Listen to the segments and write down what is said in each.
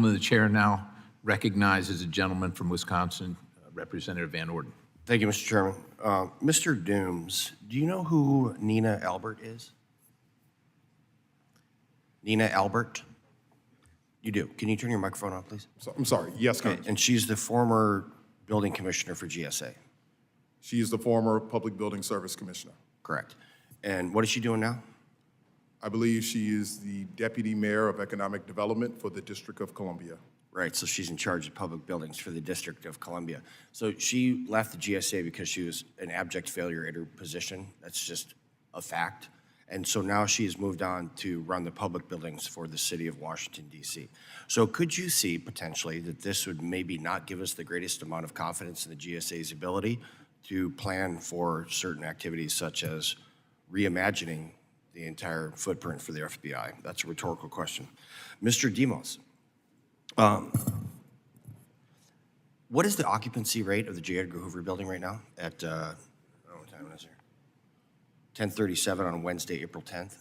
The chair now recognizes a gentleman from Wisconsin, Representative Van Orden. Thank you, Mr. Chairman. Mr. Dooms, do you know who Nina Albert is? Nina Albert? You do. Can you turn your microphone on, please? I'm sorry. Yes, Congressman. And she's the former building commissioner for GSA. She is the former Public Building Service Commissioner. Correct. And what is she doing now? I believe she is the Deputy Mayor of Economic Development for the District of Columbia. Right, so she's in charge of public buildings for the District of Columbia. So she left the GSA because she was an abject failure at her position. That's just a fact. And so now she has moved on to run the public buildings for the city of Washington, D.C. So could you see potentially that this would maybe not give us the greatest amount of confidence in the GSA's ability to plan for certain activities such as reimagining the entire footprint for the FBI? That's a rhetorical question. Mr. Demos, what is the occupancy rate of the J. Edgar Hoover building right now at, what time is it? 10:37 on Wednesday, April 10th?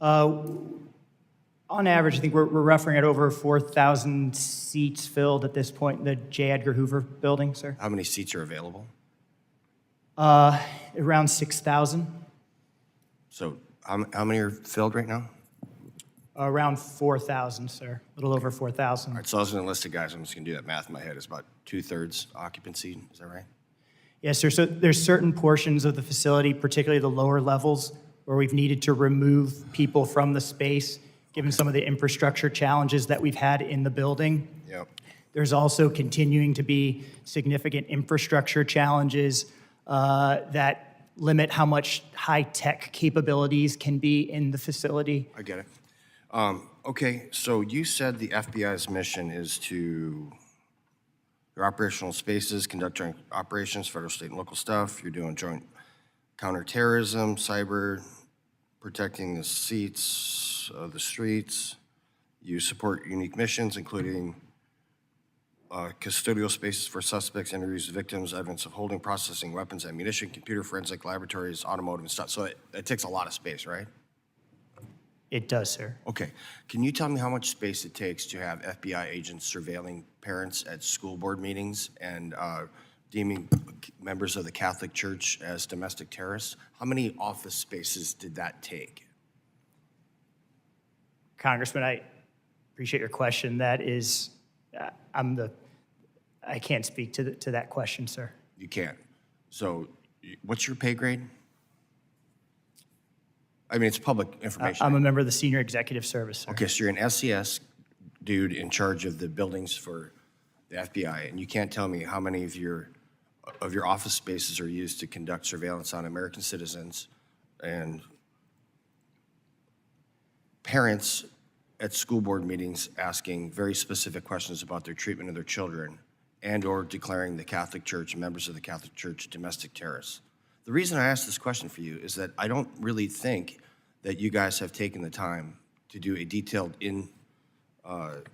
On average, I think we're referring at over 4,000 seats filled at this point in the J. Edgar Hoover building, sir. How many seats are available? Around 6,000. So how many are filled right now? Around 4,000, sir. A little over 4,000. All right, so I was going to list the guys. I'm just going to do that math in my head. It's about 2/3 occupancy. Is that right? Yes, sir. So there's certain portions of the facility, particularly the lower levels, where we've needed to remove people from the space, given some of the infrastructure challenges that we've had in the building. Yep. There's also continuing to be significant infrastructure challenges that limit how much high-tech capabilities can be in the facility. I get it. Okay, so you said the FBI's mission is to your operational spaces, conduct joint operations, federal, state, and local stuff. You're doing joint counterterrorism, cyber, protecting the seats of the streets. You support unique missions, including custodial spaces for suspects, interviews of victims, evidence of holding, processing weapons, ammunition, computer forensic laboratories, automotive and stuff. So it takes a lot of space, right? It does, sir. Okay. Can you tell me how much space it takes to have FBI agents surveilling parents at school board meetings and deeming members of the Catholic Church as domestic terrorists? How many office spaces did that take? Congressman, I appreciate your question. That is, I can't speak to that question, sir. You can't. So what's your pay grade? I mean, it's public information. I'm a member of the Senior Executive Service, sir. Okay, so you're an SES dude in charge of the buildings for the FBI, and you can't tell me how many of your office spaces are used to conduct surveillance on American citizens and parents at school board meetings asking very specific questions about their treatment of their children and or declaring the Catholic Church, members of the Catholic Church, domestic terrorists. The reason I asked this question for you is that I don't really think that you guys have taken the time to do a detailed,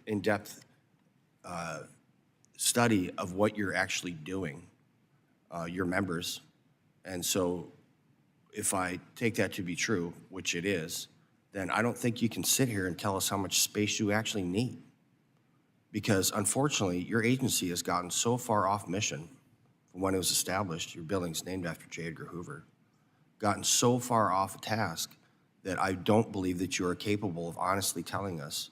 in-depth study of what you're actually doing, your members. And so if I take that to be true, which it is, then I don't think you can sit here and tell us how much space you actually need. Because unfortunately, your agency has gotten so far off mission from when it was established, your building's named after J. Edgar Hoover, gotten so far off task that I don't believe that you are capable of honestly telling us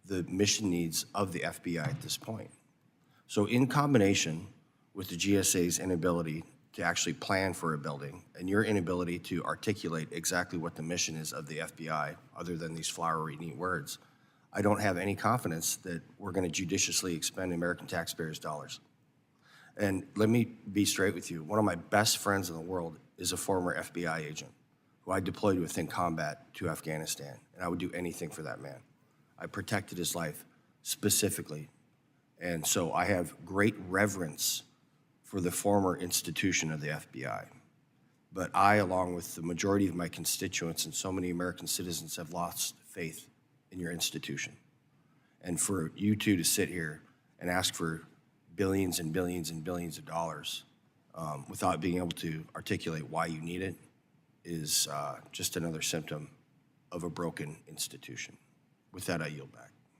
the mission needs of the FBI at this point. So in combination with the GSA's inability to actually plan for a building and your inability to articulate exactly what the mission is of the FBI, other than these flowery, neat words, I don't have any confidence that we're going to judiciously expend American taxpayers' dollars. And let me be straight with you. One of my best friends in the world is a former FBI agent who I deployed with in combat to Afghanistan, and I would do anything for that man. I protected his life specifically, and so I have great reverence for the former institution of the FBI. But I, along with the majority of my constituents and so many American citizens, have lost faith in your institution. And for you two to sit here and ask for billions and billions and billions of dollars without being able to articulate why you need it is just another symptom of a broken institution. With that, I yield back.